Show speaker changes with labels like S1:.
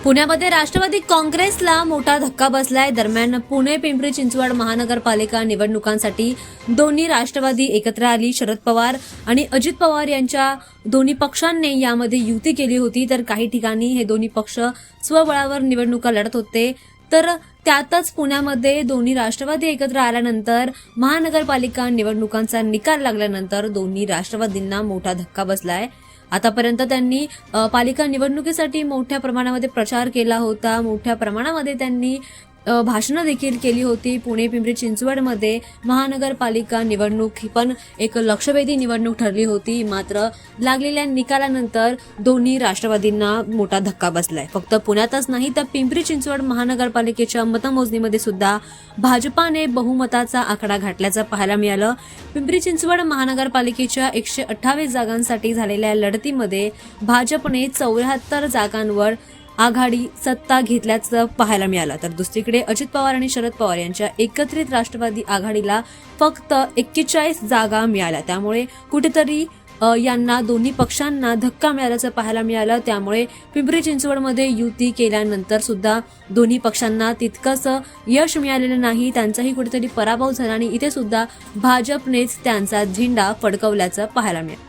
S1: पुण्यामध्ये राष्ट्रवादी काँग्रेसला मोठा धक्का बसलाय। दरम्यान पुणे पिंपरी चिंचवड महानगरपालिका निवडणुकांसाठी दोन्ही राष्ट्रवादी एकत्र आली। शरद पवार आणि अजित पवार यांच्या दोन्ही पक्षांनी यामध्ये युती केली होती, तर काही ठिकाणी हे दोन्ही पक्ष स्वबळावर निवडणुका लढत होते। तर त्यातच पुण्यामध्ये दोन्ही राष्ट्रवादी एकत्र आल्यानंतर महानगरपालिका निवडणुकांचा निकाल लागल्यानंतर दोन्ही राष्ट्रवादींना मोठा धक्का बसलाय। आतापर्यंत त्यांनी पालिका निवडणुकीसाठी मोठ्या प्रमाणामध्ये प्रचार केला होता, मोठ्या प्रमाणामध्ये त्यांनी भाषणं देखील केली होती। पुणे पिंपरी चिंचवडमध्ये महानगरपालिका निवडणूक ही पण एक लक्षवेधी निवडणूक ठरली होती, मात्र लागलेल्या निकालानंतर दोन्ही राष्ट्रवादींना मोठा धक्का बसलाय। फक्त पुण्यातच नाही तर पिंपरी चिंचवड महानगरपालिकेच्या मतमोजणीमध्ये सुद्धा भाजपाने बहुमताचा आकडा गाठल्याचं पाहायला मिळालं। पिंपरी चिंचवड महानगरपालिकेच्या 128 जागांसाठी झालेल्या लढतीमध्ये भाजपने 74 जागांवर आघाडी सत्ता घेतल्याचं पाहायला मिळालं। तर दुसरीकडे अजित पवार आणि शरद पवार यांच्या एकत्रित राष्ट्रवादी आघाडीला फक्त 41 जागा मिळाल्या। त्यामुळे कुठेतरी यांना दोन्ही पक्षांना धक्का मिळाल्याचं पाहायला मिळालं। त्यामुळे पिंपरी चिंचवडमध्ये युती केल्यानंतर सुद्धा दोन्ही पक्षांना तितकंच यश मिळालेलं नाही, त्यांचाही कुठेतरी पराभव झाला आणि इथे सुद्धा भाजपनेच त्यांचा झेंडा फडकवल्याचं पाहायला मिळालं।